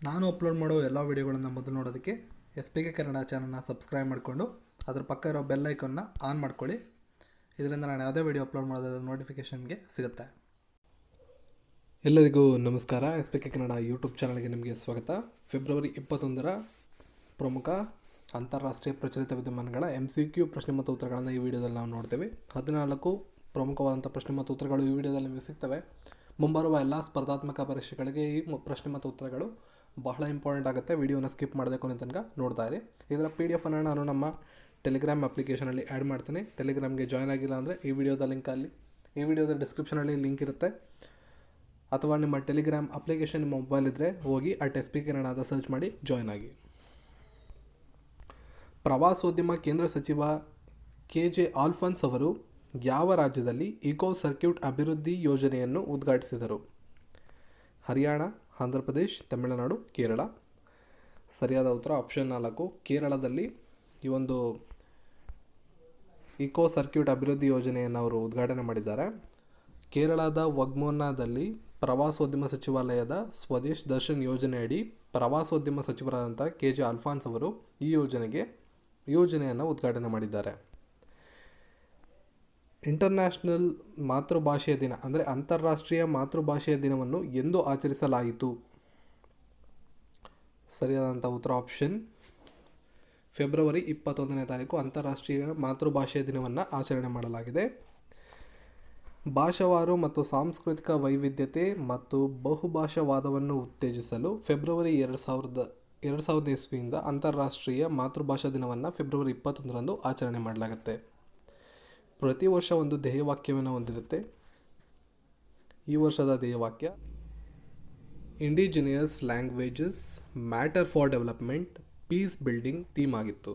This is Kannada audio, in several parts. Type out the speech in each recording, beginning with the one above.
ನಾನು ಅಪ್ಲೋಡ್ ಮಾಡೋ ಎಲ್ಲ ವೀಡಿಯೋಗಳನ್ನು ಮೊದಲು ನೋಡೋದಕ್ಕೆ ಎಸ್ ಪಿ ಕೆ ಕನ್ನಡ ಚಾನಲ್ನ ಸಬ್ಸ್ಕ್ರೈಬ್ ಮಾಡಿಕೊಂಡು ಅದರ ಪಕ್ಕ ಇರೋ ಬೆಲ್ ಐಕನ್ನ ಆನ್ ಮಾಡ್ಕೊಳ್ಳಿ. ಇದರಿಂದ ನಾನು ಯಾವುದೇ ವೀಡಿಯೋ ಅಪ್ಲೋಡ್ ಮಾಡೋದು ನೋಟಿಫಿಕೇಷನ್ಗೆ ಸಿಗುತ್ತೆ. ಎಲ್ಲರಿಗೂ ನಮಸ್ಕಾರ. S P K Kannada YouTube ಚಾನಲ್ಗೆ ನಿಮಗೆ ಸ್ವಾಗತ. ಫೆಬ್ರವರಿ 21ರ ಪ್ರಮುಖ ಅಂತಾರಾಷ್ಟ್ರೀಯ ಪ್ರಚಲಿತ ವಿದ್ಯಮಾನಗಳ MCQ ಪ್ರಶ್ನೆ ಮತ್ತು ಉತ್ತರಗಳನ್ನು ಈ ವಿಡಿಯೋದಲ್ಲಿ ನಾವು ನೋಡ್ತೇವೆ. 14 ಪ್ರಮುಖವಾದಂಥ ಪ್ರಶ್ನೆ ಮತ್ತು ಉತ್ತರಗಳು ಈ ವಿಡಿಯೋದಲ್ಲಿ ನಿಮಗೆ ಸಿಗ್ತವೆ. ಮುಂಬರುವ ಎಲ್ಲ ಸ್ಪರ್ಧಾತ್ಮಕ ಪರೀಕ್ಷೆಗಳಿಗೆ ಈ ಪ್ರಶ್ನೆ ಮತ್ತು ಉತ್ತರಗಳು ಬಹಳ ಇಂಪಾರ್ಟೆಂಟ್ ಆಗುತ್ತೆ. ವಿಡಿಯೋನ ಸ್ಕಿಪ್ ಮಾಡಬೇಕು ಅನ್ನೋ ತನಕ ನೋಡ್ತಾ ಇರಿ. ಇದರ PDF ಅನ್ನು ನಾನು ನಮ್ಮ ಟೆಲಿಗ್ರಾಮ್ ಅಪ್ಲಿಕೇಶನಲ್ಲಿ ಆ್ಯಡ್ ಮಾಡ್ತೀನಿ. ಟೆಲಿಗ್ರಾಮ್ಗೆ ಜಾಯ್ನ್ ಆಗಿಲ್ಲ ಅಂದರೆ ಈ ವಿಡಿಯೋದ ಡಿಸ್ಕ್ರಿಪ್ಷನಲ್ಲಿ ಲಿಂಕ್ ಇರುತ್ತೆ. ಅಥವಾ ನಿಮ್ಮ ಟೆಲಿಗ್ರಾಮ್ ಅಪ್ಲಿಕೇಶನ್ ನಿಮ್ಮ ಮೊಬೈಲ್ ಇದ್ದರೆ ಹೋಗಿ SP ಕನ್ನಡ ಅಂತ ಸರ್ಚ್ ಮಾಡಿ ಜಾಯ್ನ್ ಆಗಿ. ಪ್ರವಾಸೋದ್ಯಮ ಕೇಂದ್ರ ಸಚಿವ KJ ಆಲ್ಫಾನ್ಸ್ ಅವರು ಯಾವ ರಾಜ್ಯದಲ್ಲಿ ಇಕೋ ಸರ್ಕ್ಯೂಟ್ ಅಭಿವೃದ್ಧಿ ಯೋಜನೆಯನ್ನು ಉದ್ಘಾಟಿಸಿದರು? ಹರಿಯಾಣ, ಆಂಧ್ರ ಪ್ರದೇಶ್, ತಮಿಳುನಾಡು, ಕೇರಳ. ಸರಿಯಾದ ಉತ್ತರ ಆಪ್ಷನ್ 4 ಕೇರಳದಲ್ಲಿ ಈ ಒಂದು ಇಕೋ ಸರ್ಕ್ಯೂಟ್ ಅಭಿವೃದ್ಧಿ ಯೋಜನೆಯನ್ನು ಅವರು ಉದ್ಘಾಟನೆ ಮಾಡಿದ್ದಾರೆ. ಕೇರಳದ ವಗ್ಮೋನಾದಲ್ಲಿ ಪ್ರವಾಸೋದ್ಯಮ ಸಚಿವಾಲಯದ ಸ್ವದೇಶ್ ದರ್ಶನ್ ಯೋಜನೆಯಡಿ ಪ್ರವಾಸೋದ್ಯಮ ಸಚಿವರಾದಂಥ KJ ಆಲ್ಫಾನ್ಸ್ ಅವರು ಈ ಯೋಜನೆಯನ್ನು ಉದ್ಘಾಟನೆ ಮಾಡಿದ್ದಾರೆ. ಇಂಟರ್ನ್ಯಾಷನಲ್ ಮಾತೃಭಾಷೆಯ ದಿನ ಅಂದರೆ ಅಂತಾರಾಷ್ಟ್ರೀಯ ಮಾತೃಭಾಷೆಯ ದಿನವನ್ನು ಎಂದು ಆಚರಿಸಲಾಯಿತು? ಸರಿಯಾದಂಥ ಉತ್ತರ ಆಪ್ಷನ್ ಫೆಬ್ರವರಿ 21ನೇ ತಾರೀಕು ಅಂತಾರಾಷ್ಟ್ರೀಯ ಮಾತೃಭಾಷೆಯ ದಿನವನ್ನು ಆಚರಣೆ ಮಾಡಲಾಗಿದೆ. ಭಾಷಾವಾರು ಮತ್ತು ಸಾಂಸ್ಕೃತಿಕ ವೈವಿಧ್ಯತೆ ಮತ್ತು ಬಹುಭಾಷಾವಾದವನ್ನು ಉತ್ತೇಜಿಸಲು ಫೆಬ್ರವರಿ 2000 ಇಸ್ವಿಯಿಂದ ಅಂತಾರಾಷ್ಟ್ರೀಯ ಮಾತೃಭಾಷಾ ದಿನವನ್ನು ಫೆಬ್ರವರಿ 21ರಂದು ಆಚರಣೆ ಮಾಡಲಾಗುತ್ತೆ. ಪ್ರತಿ ವರ್ಷ ಒಂದು ಧ್ಯೇಯವಾಕ್ಯವನ್ನು ಹೊಂದಿರುತ್ತೆ. ಈ ವರ್ಷದ ಧ್ಯೇಯವಾಕ್ಯ indigenous languages matter for development peace building theme ಆಗಿತ್ತು.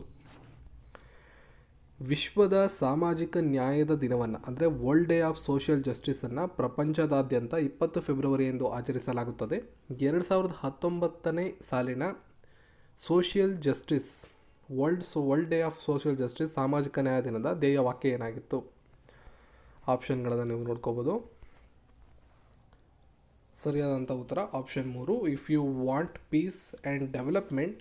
ವಿಶ್ವದ ಸಾಮಾಜಿಕ ನ್ಯಾಯದ ದಿನವನ್ನು ಅಂದರೆ ವರ್ಲ್ಡ್ ಡೇ ಆಫ್ ಸೋಷಿಯಲ್ ಜಸ್ಟಿಸನ್ನು ಪ್ರಪಂಚದಾದ್ಯಂತ 20 ಫೆಬ್ರವರಿಯಂದು ಆಚರಿಸಲಾಗುತ್ತದೆ. 2019ನೇ ಸಾಲಿನ social justice world day of social justice ಸಾಮಾಜಿಕ ನ್ಯಾಯ ದಿನದ ಧ್ಯೇಯವಾಕ್ಯ ಏನಾಗಿತ್ತು? ಆಪ್ಷನ್ಗಳನ್ನು ನೀವು ನೋಡ್ಕೋಬೋದು. ಸರಿಯಾದಂಥ ಉತ್ತರ option 3 if you want peace and development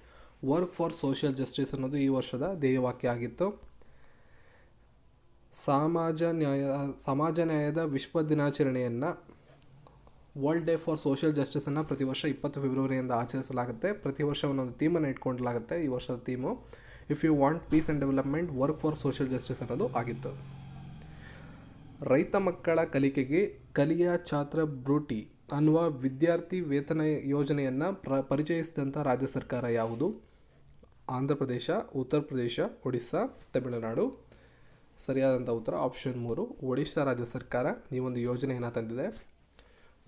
work for social justice ಅನ್ನೋದು ಈ ವರ್ಷದ ಧ್ಯೇಯವಾಕ್ಯ ಆಗಿತ್ತು. ಸಮಾಜ ನ್ಯಾಯದ ವಿಶ್ವ ದಿನಾಚರಣೆಯನ್ನು ವರ್ಲ್ಡ್ ಡೇ ಫಾರ್ ಸೋಷಿಯಲ್ ಜಸ್ಟಿಸನ್ನು ಪ್ರತಿ ವರ್ಷ 20 ಫೆಬ್ರವರಿಯಿಂದ ಆಚರಿಸಲಾಗುತ್ತೆ. ಪ್ರತಿ ವರ್ಷ ಒಂದೊಂದು ಥೀಮನ್ನು ಇಟ್ಕೊಳ್ಳಲಾಗುತ್ತೆ. ಈ ವರ್ಷದ theme if you want peace and development work for social justice ಅನ್ನೋದು ಆಗಿತ್ತು. ರೈತ ಮಕ್ಕಳ ಕಲಿಕೆಗೆ ಕಲಿಯಾ ಛಾತ್ರ ಭೃತಿ ಅನ್ನುವ ವಿದ್ಯಾರ್ಥಿ ವೇತನ ಯೋಜನೆಯನ್ನು ಪರಿಚಯಿಸಿದಂಥ ರಾಜ್ಯ ಸರ್ಕಾರ ಯಾವುದು? ಆಂಧ್ರ ಪ್ರದೇಶ, ಉತ್ತರ ಪ್ರದೇಶ, ಒಡಿಸ್ಸಾ, ತಮಿಳುನಾಡು. ಸರಿಯಾದಂಥ ಉತ್ತರ ಆಪ್ಷನ್ 3 ಒಡಿಸ್ಸಾ ರಾಜ್ಯ ಸರ್ಕಾರ ಈ ಒಂದು ಯೋಜನೆಯನ್ನು ತಂದಿದೆ.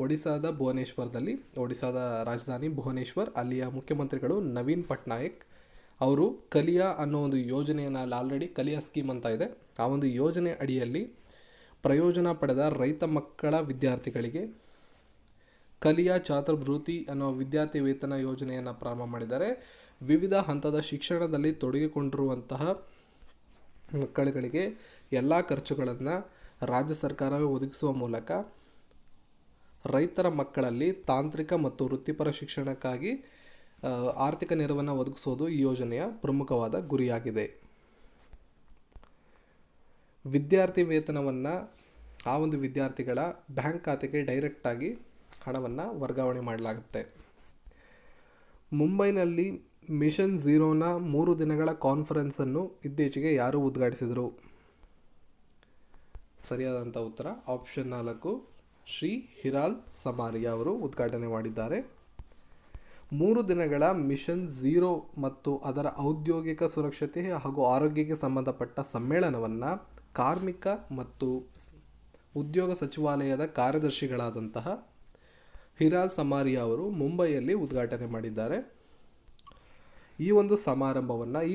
ಒಡಿಸ್ಸಾದ ಭುವನೇಶ್ವರದಲ್ಲಿ, ಒಡಿಸ್ಸಾದ ರಾಜಧಾನಿ ಭುವನೇಶ್ವರ್, ಅಲ್ಲಿಯ ಮುಖ್ಯಮಂತ್ರಿಗಳು ನವೀನ್ ಪಟ್ನಾಯಕ್ ಅವರು ಕಲಿಯಾ ಅನ್ನೋ ಒಂದು ಯೋಜನೆಯನ್ನು ಆಲ್ರೆಡಿ ಕಲಿಯಾ ಸ್ಕೀಮ್ ಅಂತ ಇದೆ. ಆ ಒಂದು ಯೋಜನೆ ಅಡಿಯಲ್ಲಿ ಪ್ರಯೋಜನ ಪಡೆದ ರೈತ ಮಕ್ಕಳ ವಿದ್ಯಾರ್ಥಿಗಳಿಗೆ ಕಲಿಯಾ ಛಾತ್ರವೃತ್ತಿ ಅನ್ನೋ ವಿದ್ಯಾರ್ಥಿ ವೇತನ ಯೋಜನೆಯನ್ನು ಪ್ರಾರಂಭ ಮಾಡಿದ್ದಾರೆ. ವಿವಿಧ ಹಂತದ ಶಿಕ್ಷಣದಲ್ಲಿ ತೊಡಗಿಕೊಂಡಿರುವಂತಹ ಮಕ್ಕಳುಗಳಿಗೆ ಎಲ್ಲ ಖರ್ಚುಗಳನ್ನು ರಾಜ್ಯ ಸರ್ಕಾರವೇ ಒದಗಿಸುವ ಮೂಲಕ ರೈತರ ಮಕ್ಕಳಲ್ಲಿ ತಾಂತ್ರಿಕ ಮತ್ತು ವೃತ್ತಿಪರ ಶಿಕ್ಷಣಕ್ಕಾಗಿ ಆರ್ಥಿಕ ನೆರವನ್ನು ಒದಗಿಸೋದು ಈ ಯೋಜನೆಯ ಪ್ರಮುಖವಾದ ಗುರಿಯಾಗಿದೆ. ವಿದ್ಯಾರ್ಥಿ ವೇತನವನ್ನು ಆ ಒಂದು ವಿದ್ಯಾರ್ಥಿಗಳ ಬ್ಯಾಂಕ್ ಖಾತೆಗೆ ಡೈರೆಕ್ಟಾಗಿ ಹಣವನ್ನು ವರ್ಗಾವಣೆ ಮಾಡಲಾಗುತ್ತೆ. ಮುಂಬೈನಲ್ಲಿ ಮಿಷನ್ ಝೀರೋನ 3 ದಿನಗಳ ಕಾನ್ಫರೆನ್ಸನ್ನು ಇತ್ತೀಚೆಗೆ ಯಾರು ಉದ್ಘಾಟಿಸಿದರು? ಸರಿಯಾದಂಥ ಉತ್ತರ ಆಪ್ಷನ್ 4 ಶ್ರೀ ಹಿರಾಲ್ ಸಮಾರಿಯಾ ಅವರು ಉದ್ಘಾಟನೆ ಮಾಡಿದ್ದಾರೆ. 3 ದಿನಗಳ ಮಿಷನ್ ಝೀರೋ ಮತ್ತು ಅದರ ಔದ್ಯೋಗಿಕ ಸುರಕ್ಷತೆ ಹಾಗೂ ಆರೋಗ್ಯಕ್ಕೆ ಸಂಬಂಧಪಟ್ಟ ಸಮ್ಮೇಳನವನ್ನು ಕಾರ್ಮಿಕ ಮತ್ತು ಉದ್ಯೋಗ ಸಚಿವಾಲಯದ ಕಾರ್ಯದರ್ಶಿಗಳಾದಂತಹ ಹಿರಾಲ್ ಸಮಾರಿಯಾ ಅವರು ಮುಂಬೈಯಲ್ಲಿ ಉದ್ಘಾಟನೆ ಮಾಡಿದ್ದಾರೆ. ಈ ಒಂದು ಸಮಾರಂಭವನ್ನು ಈ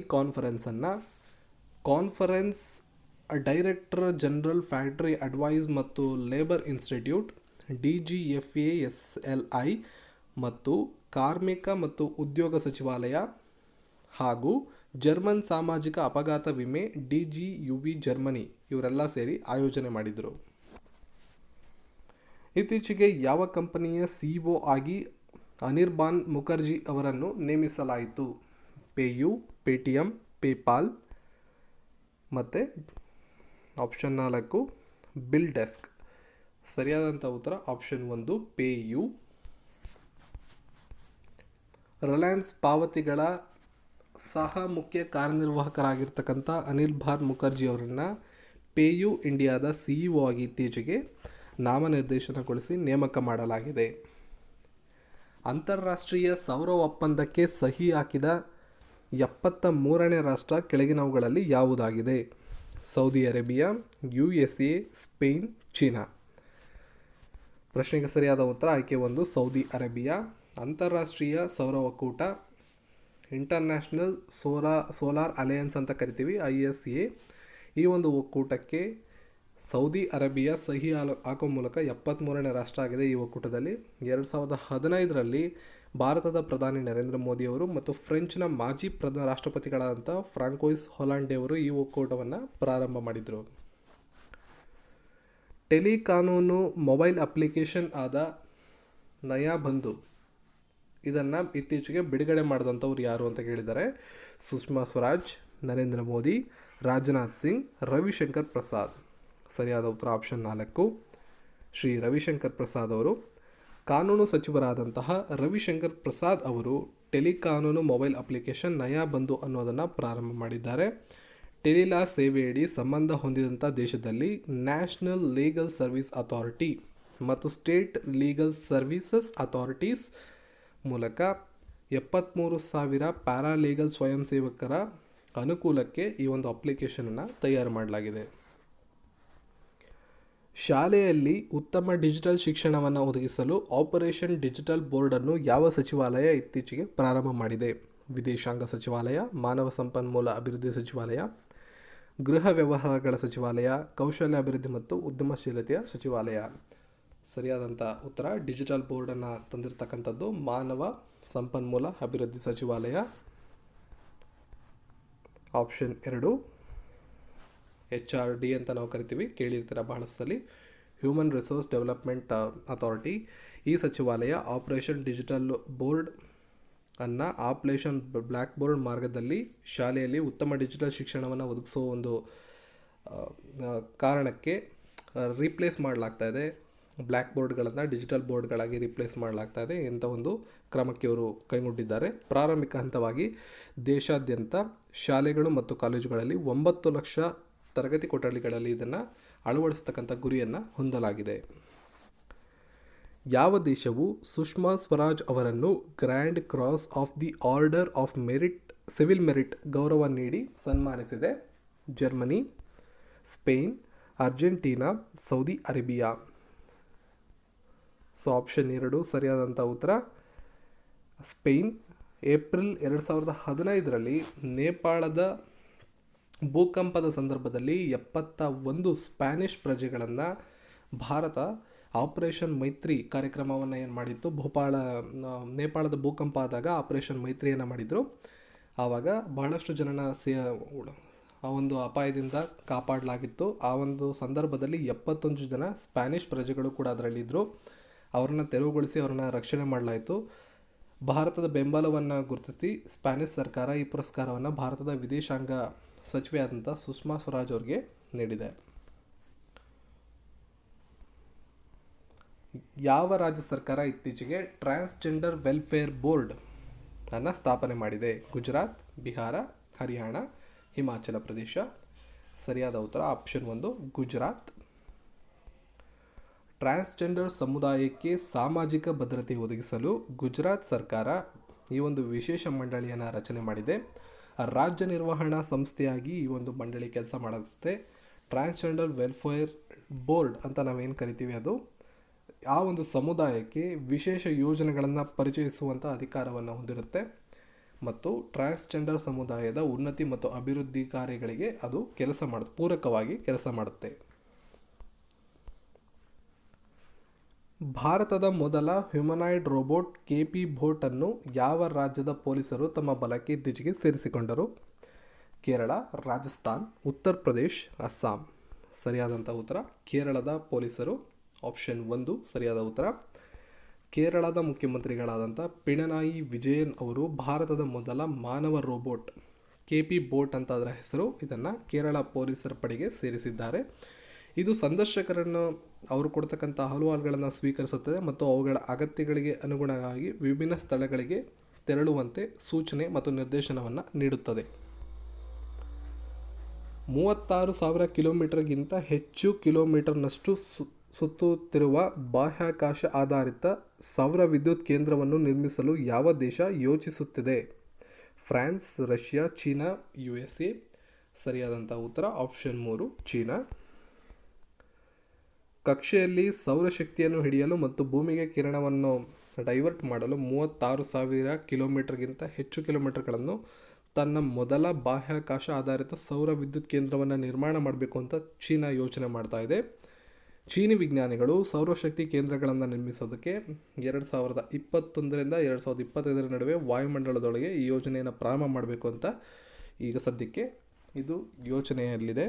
conference director general factory advice ಮತ್ತು ಲೇಬರ್ ಇನ್ಸ್ಟಿಟ್ಯೂಟ್ DGFASLI ಮತ್ತು ಕಾರ್ಮಿಕ ಮತ್ತು ಉದ್ಯೋಗ ಸಚಿವಾಲಯ ಹಾಗೂ ಜರ್ಮನ್ ಸಾಮಾಜಿಕ ಅಪಘಾತ ವಿಮೆ DGUV ಜರ್ಮನಿ ಇವರೆಲ್ಲ ಸೇರಿ ಆಯೋಜನೆ ಮಾಡಿದರು. ಇತ್ತೀಚೆಗೆ ಯಾವ ಕಂಪನಿಯ CEO ಆಗಿ ಅನಿರ್ಬಾನ್ ಮುಖರ್ಜಿ ಅವರನ್ನು ನೇಮಿಸಲಾಯಿತು? ಪೇಯು, ಪೇಟಿಎಂ, ಪೇಪಾಲ್ ಮತ್ತು ಆಪ್ಷನ್ 4 ಬಿಲ್ ಡೆಸ್ಕ್. ಸರಿಯಾದಂಥ ಉತ್ತರ ಆಪ್ಷನ್ 1 ಪೇಯು. ರಿಲಯನ್ಸ್ ಪಾವತಿಗಳ ಸಹ ಮುಖ್ಯ ಕಾರ್ಯನಿರ್ವಾಹಕರಾಗಿರ್ತಕ್ಕಂಥ ಅನಿರ್ಬಾನ್ ಮುಖರ್ಜಿ ಅವರನ್ನು ಪೇಯು ಇಂಡಿಯಾದ CEO ಆಗಿ ಇತ್ತೀಚೆಗೆ ನಾಮನಿರ್ದೇಶನಗೊಳಿಸಿ ನೇಮಕ ಮಾಡಲಾಗಿದೆ. ಅಂತಾರಾಷ್ಟ್ರೀಯ ಸೌರ ಒಪ್ಪಂದಕ್ಕೆ ಸಹಿ ಹಾಕಿದ 73ನೇ ರಾಷ್ಟ್ರ ಕೆಳಗಿನವುಗಳಲ್ಲಿ ಯಾವುದಾಗಿದೆ? Saudi Arabia, USA, Spain, China. ಪ್ರಶ್ನೆಗೆ ಸರಿಯಾದ ಉತ್ತರ ಆಯ್ಕೆ 1 ಸೌದಿ ಅರೇಬಿಯಾ. ಅಂತಾರಾಷ್ಟ್ರೀಯ ಸೌರ ಒಕ್ಕೂಟ, ಇಂಟರ್ನ್ಯಾಷನಲ್ ಸೋಲಾರ್ ಅಲಯನ್ಸ್ ಅಂತ ಕರಿತೀವಿ, ISA, ಈ ಒಂದು ಒಕ್ಕೂಟಕ್ಕೆ ಸೌದಿ ಅರೇಬಿಯಾ ಸಹಿ ಹಾಕೋ ಮೂಲಕ 73ನೇ ರಾಷ್ಟ್ರ ಆಗಿದೆ. ಈ ಒಕ್ಕೂಟದಲ್ಲಿ 2015ರಲ್ಲಿ ಭಾರತದ ಪ್ರಧಾನಿ ನರೇಂದ್ರ ಮೋದಿಯವರು ಮತ್ತು ಫ್ರೆಂಚ್ನ ಮಾಜಿ ರಾಷ್ಟ್ರಪತಿಗಳಾದಂಥ ಫ್ರಾಂಕೋಯಿಸ್ ಹೊಲಾಂಡೆ ಅವರು ಈ ಒಕ್ಕೂಟವನ್ನು ಪ್ರಾರಂಭ ಮಾಡಿದರು. ಟೆಲಿಕಾನೂನು ಮೊಬೈಲ್ ಅಪ್ಲಿಕೇಶನ್ ಆದ ನಯಾ ಬಂಧು ಇದನ್ನು ಇತ್ತೀಚೆಗೆ ಬಿಡುಗಡೆ ಮಾಡಿದಂಥವ್ರು ಯಾರು ಅಂತ ಕೇಳಿದ್ದಾರೆ. ಸುಷ್ಮಾ ಸ್ವರಾಜ್, ನರೇಂದ್ರ ಮೋದಿ, ರಾಜನಾಥ್ ಸಿಂಗ್, ರವಿಶಂಕರ್ ಪ್ರಸಾದ್. ಸರಿಯಾದ ಉತ್ತರ ಆಪ್ಷನ್ 4 ಶ್ರೀ ರವಿಶಂಕರ್ ಪ್ರಸಾದ್ ಅವರು. ಕಾನೂನು ಸಚಿವರಾದಂತಹ ರವಿಶಂಕರ್ ಪ್ರಸಾದ್ ಅವರು ಟೆಲಿಕಾನೂನು ಮೊಬೈಲ್ ಅಪ್ಲಿಕೇಶನ್ ನಯಾ ಬಂಧು ಅನ್ನೋದನ್ನು ಪ್ರಾರಂಭ ಮಾಡಿದ್ದಾರೆ. ಟೆಲಿಲಾ ಸೇವೆಯಡಿ ಸಂಬಂಧ ಹೊಂದಿದಂಥ ದೇಶದಲ್ಲಿ ನ್ಯಾಷನಲ್ ಲೀಗಲ್ ಸರ್ವಿಸ್ ಅಥಾರಿಟಿ ಮತ್ತು ಸ್ಟೇಟ್ ಲೀಗಲ್ ಸರ್ವೀಸಸ್ ಅಥಾರಿಟೀಸ್ ಮೂಲಕ 73,000 ಪ್ಯಾರಾಲೀಗಲ್ ಸ್ವಯಂ ಸೇವಕರ ಅನುಕೂಲಕ್ಕೆ ಈ ಒಂದು ಅಪ್ಲಿಕೇಶನನ್ನು ತಯಾರು ಮಾಡಲಾಗಿದೆ. ಶಾಲೆಯಲ್ಲಿ ಉತ್ತಮ ಡಿಜಿಟಲ್ ಶಿಕ್ಷಣವನ್ನು ಒದಗಿಸಲು ಆಪರೇಷನ್ ಡಿಜಿಟಲ್ ಬೋರ್ಡನ್ನು ಯಾವ ಸಚಿವಾಲಯ ಇತ್ತೀಚೆಗೆ ಪ್ರಾರಂಭ ಮಾಡಿದೆ? ವಿದೇಶಾಂಗ ಸಚಿವಾಲಯ, ಮಾನವ ಸಂಪನ್ಮೂಲ ಅಭಿವೃದ್ಧಿ ಸಚಿವಾಲಯ, ಗೃಹ ವ್ಯವಹಾರಗಳ ಸಚಿವಾಲಯ, ಕೌಶಲ್ಯ ಅಭಿವೃದ್ಧಿ ಮತ್ತು ಉದ್ಯಮಶೀಲತೆಯ ಸಚಿವಾಲಯ. ಸರಿಯಾದಂಥ ಉತ್ತರ ಡಿಜಿಟಲ್ ಬೋರ್ಡನ್ನು ತಂದಿರತಕ್ಕಂಥದ್ದು ಮಾನವ ಸಂಪನ್ಮೂಲ ಅಭಿವೃದ್ಧಿ ಸಚಿವಾಲಯ. ಆಪ್ಷನ್ 2 HRD ಅಂತ ನಾವು ಕರಿತೀವಿ, ಕೇಳಿರ್ತೀರ ಬಹಳಷ್ಟಲ್ಲಿ, ಹ್ಯೂಮನ್ ರಿಸೋರ್ಸ್ ಡೆವಲಪ್ಮೆಂಟ್ ಅಥಾರಿಟಿ. ಈ ಸಚಿವಾಲಯ ಆಪರೇಷನ್ ಡಿಜಿಟಲ್ ಬೋರ್ಡ್ ಅನ್ನು ಆಪರೇಷನ್ ಬ್ಲ್ಯಾಕ್ ಬೋರ್ಡ್ ಮಾರ್ಗದಲ್ಲಿ ಶಾಲೆಯಲ್ಲಿ ಉತ್ತಮ ಡಿಜಿಟಲ್ ಶಿಕ್ಷಣವನ್ನು ಒದಗಿಸೋ ಒಂದು ಕಾರಣಕ್ಕೆ ರೀಪ್ಲೇಸ್ ಮಾಡಲಾಗ್ತಾ ಇದೆ. ಬ್ಲ್ಯಾಕ್ ಬೋರ್ಡ್ಗಳನ್ನು ಡಿಜಿಟಲ್ ಬೋರ್ಡ್ಗಳಾಗಿ ರೀಪ್ಲೇಸ್ ಮಾಡಲಾಗ್ತಾ ಇದೆ. ಇಂಥ ಒಂದು ಕ್ರಮಕ್ಕೆ ಇವರು ಕೈಗೊಂಡಿದ್ದಾರೆ. ಪ್ರಾರಂಭಿಕ ಹಂತವಾಗಿ ದೇಶಾದ್ಯಂತ ಶಾಲೆಗಳು ಮತ್ತು ಕಾಲೇಜುಗಳಲ್ಲಿ 9 ಲಕ್ಷ ತರಗತಿ ಕೊಠಡಿಗಳಲ್ಲಿ ಇದನ್ನು ಅಳವಡಿಸ್ತಕ್ಕಂಥ ಗುರಿಯನ್ನು ಹೊಂದಲಾಗಿದೆ. ಯಾವ ದೇಶವು ಸುಷ್ಮಾ ಸ್ವರಾಜ್ ಅವರನ್ನು grand cross of the order of merit civil merit ಗೌರವ ನೀಡಿ ಸನ್ಮಾನಿಸಿದೆ? Germany, Spain, Argentina, Saudi Arabia. So option 2 ಸರಿಯಾದಂಥ ಉತ್ತರ ಸ್ಪೇನ್. ಏಪ್ರಿಲ್ 2015ರಲ್ಲಿ ನೇಪಾಳದ ಭೂಕಂಪದ ಸಂದರ್ಭದಲ್ಲಿ 71 ಸ್ಪ್ಯಾನಿಷ್ ಪ್ರಜೆಗಳನ್ನು ಭಾರತ ಆಪರೇಷನ್ ಮೈತ್ರಿ ಕಾರ್ಯಕ್ರಮವನ್ನು ಏನು ಮಾಡಿತ್ತು, ನೇಪಾಳದ ಭೂಕಂಪ ಆದಾಗ ಆಪರೇಷನ್ ಮೈತ್ರಿಯನ್ನು ಮಾಡಿದರು. ಆವಾಗ ಬಹಳಷ್ಟು ಜನನ ಆ ಒಂದು ಅಪಾಯದಿಂದ ಕಾಪಾಡಲಾಗಿತ್ತು. ಆ ಒಂದು ಸಂದರ್ಭದಲ್ಲಿ 71 ಜನ ಸ್ಪ್ಯಾನಿಷ್ ಪ್ರಜೆಗಳು ಕೂಡ ಅದರಲ್ಲಿದ್ದರು. ಅವರನ್ನು ತೆರವುಗೊಳಿಸಿ ಅವರನ್ನು ರಕ್ಷಣೆ ಮಾಡಲಾಯಿತು. ಭಾರತದ ಬೆಂಬಲವನ್ನು ಗುರುತಿಸಿ ಸ್ಪ್ಯಾನಿಷ್ ಸರ್ಕಾರ ಈ ಪುರಸ್ಕಾರವನ್ನು ಭಾರತದ ವಿದೇಶಾಂಗ ಸಚಿವೆಯಾದಂಥ ಸುಷ್ಮಾ ಸ್ವರಾಜ್ ಅವರಿಗೆ ನೀಡಿದೆ. ಯಾವ ರಾಜ್ಯ ಸರ್ಕಾರ ಇತ್ತೀಚೆಗೆ ಟ್ರಾನ್ಸ್ಜೆಂಡರ್ ವೆಲ್ಫೇರ್ ಬೋರ್ಡ್ ಅನ್ನು ಸ್ಥಾಪನೆ ಮಾಡಿದೆ? ಗುಜರಾತ್, ಬಿಹಾರ, ಹರಿಯಾಣ, ಹಿಮಾಚಲ ಪ್ರದೇಶ. ಸರಿಯಾದ ಉತ್ತರ ಆಪ್ಷನ್ 1 ಗುಜರಾತ್. ಟ್ರಾನ್ಸ್ಜೆಂಡರ್ ಸಮುದಾಯಕ್ಕೆ ಸಾಮಾಜಿಕ ಭದ್ರತೆ ಒದಗಿಸಲು ಗುಜರಾತ್ ಸರ್ಕಾರ ಈ ಒಂದು ವಿಶೇಷ ಮಂಡಳಿಯನ್ನು ರಚನೆ ಮಾಡಿದೆ. ರಾಜ್ಯ ನಿರ್ವಹಣಾ ಸಂಸ್ಥೆಯಾಗಿ ಈ ಒಂದು ಮಂಡಳಿ ಕೆಲಸ ಮಾಡುತ್ತೆ. ಟ್ರಾನ್ಸ್ಜೆಂಡರ್ ವೆಲ್ಫೇರ್ ಬೋರ್ಡ್ ಅಂತ ನಾವೇನು ಕರಿತೀವಿ, ಅದು ಆ ಒಂದು ಸಮುದಾಯಕ್ಕೆ ವಿಶೇಷ ಯೋಜನೆಗಳನ್ನು ಪರಿಚಯಿಸುವಂಥ ಅಧಿಕಾರವನ್ನು ಹೊಂದಿರುತ್ತೆ ಮತ್ತು ಟ್ರಾನ್ಸ್ಜೆಂಡರ್ ಸಮುದಾಯದ ಉನ್ನತಿ ಮತ್ತು ಅಭಿವೃದ್ಧಿ ಕಾರ್ಯಗಳಿಗೆ ಅದು ಪೂರಕವಾಗಿ ಕೆಲಸ ಮಾಡುತ್ತೆ. ಭಾರತದ ಮೊದಲ ಹ್ಯುಮನಾಯ್ಡ್ ರೋಬೋಟ್ KP ಬೋಟನ್ನು ಯಾವ ರಾಜ್ಯದ ಪೊಲೀಸರು ತಮ್ಮ ಬಲಕ್ಕೆ ಇತ್ತೀಚೆಗೆ ಸೇರಿಸಿಕೊಂಡರು? ಕೇರಳ, ರಾಜಸ್ಥಾನ್, ಉತ್ತರ ಪ್ರದೇಶ್, ಅಸ್ಸಾಂ. ಸರಿಯಾದಂಥ ಉತ್ತರ ಕೇರಳದ ಪೊಲೀಸರು. ಆಪ್ಷನ್ 1 ಸರಿಯಾದ ಉತ್ತರ. ಕೇರಳದ ಮುಖ್ಯಮಂತ್ರಿಗಳಾದಂಥ ಪಿಣರಾಯಿ ವಿಜಯನ್ ಅವರು ಭಾರತದ ಮೊದಲ ಮಾನವ ರೋಬೋಟ್ KP ಬೋಟ್ ಅಂತ ಅದರ ಹೆಸರು, ಇದನ್ನು ಕೇರಳ ಪೊಲೀಸರ ಪಡೆಗೆ ಸೇರಿಸಿದ್ದಾರೆ. ಇದು ಸಂದರ್ಶಕರನ್ನು ಅವರು ಕೊಡ್ತಕ್ಕಂಥ ಅಹವಾಲುಗಳನ್ನು ಸ್ವೀಕರಿಸುತ್ತದೆ ಮತ್ತು ಅವುಗಳ ಅಗತ್ಯಗಳಿಗೆ ಅನುಗುಣವಾಗಿ ವಿಭಿನ್ನ ಸ್ಥಳಗಳಿಗೆ ತೆರಳುವಂತೆ ಸೂಚನೆ ಮತ್ತು ನಿರ್ದೇಶನವನ್ನು ನೀಡುತ್ತದೆ. 36,000 ಕಿಲೋಮೀಟರ್ಗಿಂತ ಹೆಚ್ಚು ಕಿಲೋಮೀಟರ್ನಷ್ಟು ಸುತ್ತುತ್ತಿರುವ ಬಾಹ್ಯಾಕಾಶ ಆಧಾರಿತ ಸೌರ ವಿದ್ಯುತ್ ಕೇಂದ್ರವನ್ನು ನಿರ್ಮಿಸಲು ಯಾವ ದೇಶ ಯೋಚಿಸುತ್ತಿದೆ? France, Russia, China, USA. ಸರಿಯಾದಂಥ ಉತ್ತರ ಆಪ್ಷನ್ 3 ಚೀನಾ. ಕಕ್ಷೆಯಲ್ಲಿ ಸೌರಶಕ್ತಿಯನ್ನು ಹಿಡಿಯಲು ಮತ್ತು ಭೂಮಿಗೆ ಕಿರಣವನ್ನು ಡೈವರ್ಟ್ ಮಾಡಲು 36,000 ಕಿಲೋಮೀಟರ್ಗಿಂತ ಹೆಚ್ಚು ಕಿಲೋಮೀಟರ್ಗಳನ್ನು ತನ್ನ ಮೊದಲ ಬಾಹ್ಯಾಕಾಶ ಆಧಾರಿತ ಸೌರ ವಿದ್ಯುತ್ ಕೇಂದ್ರವನ್ನು ನಿರ್ಮಾಣ ಮಾಡಬೇಕು ಅಂತ ಚೀನಾ ಯೋಚನೆ ಮಾಡ್ತಾ ಇದೆ. ಚೀನಿ ವಿಜ್ಞಾನಿಗಳು ಸೌರಶಕ್ತಿ ಕೇಂದ್ರಗಳನ್ನು ನಿರ್ಮಿಸೋದಕ್ಕೆ 2021ರಿಂದ 2025 ನಡುವೆ ವಾಯುಮಂಡಲದೊಳಗೆ ಈ ಯೋಜನೆಯನ್ನು ಪ್ರಾರಂಭ ಮಾಡಬೇಕು ಅಂತ ಈಗ ಸದ್ಯಕ್ಕೆ ಇದು ಯೋಚನೆಯಲ್ಲಿದೆ.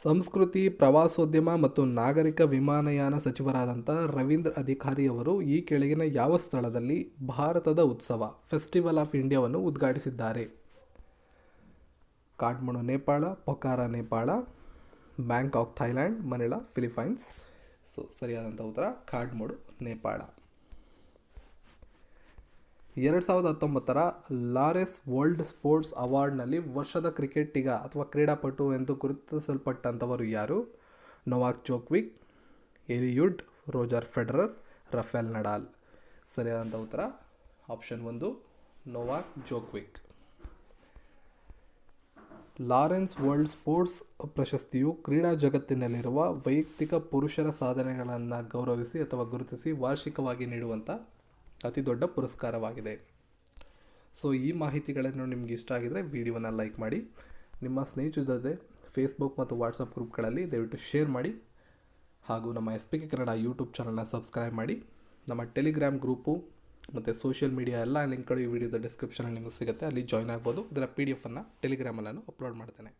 ಸಂಸ್ಕೃತಿ, ಪ್ರವಾಸೋದ್ಯಮ ಮತ್ತು ನಾಗರಿಕ ವಿಮಾನಯಾನ ಸಚಿವರಾದಂಥ ರವೀಂದ್ರ ಅಧಿಕಾರಿ ಅವರು ಈ ಕೆಳಗಿನ ಯಾವ ಸ್ಥಳದಲ್ಲಿ ಭಾರತದ ಉತ್ಸವ ಫೆಸ್ಟಿವಲ್ ಆಫ್ ಇಂಡಿಯಾವನ್ನು ಉದ್ಘಾಟಿಸಿದ್ದಾರೆ? Kathmandu Nepal, Pokhara Nepal, Bangkok Thailand, Manila Philippines. ಸರಿಯಾದಂಥ ಉತ್ತರ ಕಾಠ್ಮಂಡು ನೇಪಾಳ. 2019ರ ಲಾರೆಸ್ ವರ್ಲ್ಡ್ ಸ್ಪೋರ್ಟ್ಸ್ ಅವಾರ್ಡ್ನಲ್ಲಿ ವರ್ಷದ ಕ್ರಿಕೆಟಿಗ ಅಥವಾ ಕ್ರೀಡಾಪಟು ಎಂದು ಗುರುತಿಸಲ್ಪಟ್ಟಂಥವರು ಯಾರು? Novak Djokovic, Eliud, Roger Federer, Rafael Nadal. ಸರಿಯಾದಂಥ ಉತ್ತರ option 1 Novak Djokovic. Laureus world sports ಪ್ರಶಸ್ತಿಯು ಕ್ರೀಡಾ ಜಗತ್ತಿನಲ್ಲಿರುವ ವೈಯಕ್ತಿಕ ಪುರುಷರ ಸಾಧನೆಗಳನ್ನು ಗೌರವಿಸಿ ಅಥವಾ ಗುರುತಿಸಿ ವಾರ್ಷಿಕವಾಗಿ ನೀಡುವಂಥ ಅತಿ ದೊಡ್ಡ ಪುರಸ್ಕಾರವಾಗಿದೆ. ಈ ಮಾಹಿತಿಗಳನ್ನು ನಿಮಗೆ ಇಷ್ಟ ಆಗಿದರೆ ವಿಡಿಯೋನ ಲೈಕ್ ಮಾಡಿ, ನಿಮ್ಮ ಸ್ನೇಹಿತರ ಜೊತೆ ಫೇಸ್ಬುಕ್ ಮತ್ತು ವಾಟ್ಸಪ್ ಗ್ರೂಪ್ಗಳಲ್ಲಿ ದಯವಿಟ್ಟು ಶೇರ್ ಮಾಡಿ, ಹಾಗೂ ನಮ್ಮ SPK ಕನ್ನಡ ಯೂಟ್ಯೂಬ್ ಚಾನಲ್ನ ಸಬ್ಸ್ಕ್ರೈಬ್ ಮಾಡಿ. ನಮ್ಮ ಟೆಲಿಗ್ರಾಮ್ ಗ್ರೂಪು ಮತ್ತು ಸೋಷಿಯಲ್ ಮೀಡಿಯಾ ಎಲ್ಲ ಲಿಂಕ್ಗಳು ಈ ವಿಡಿಯೋದ ಡಿಸ್ಕ್ರಿಪ್ಷನಲ್ಲಿ ನಿಮಗೆ ಸಿಗುತ್ತೆ, ಅಲ್ಲಿ ಜಾಯ್ನ್ ಆಗ್ಬೋದು. ಇದರ PDF ಟೆಲಿಗ್ರಾಮಲ್ಲಿ ನಾನು ಅಪ್ಲೋಡ್ ಮಾಡ್ತೇನೆ.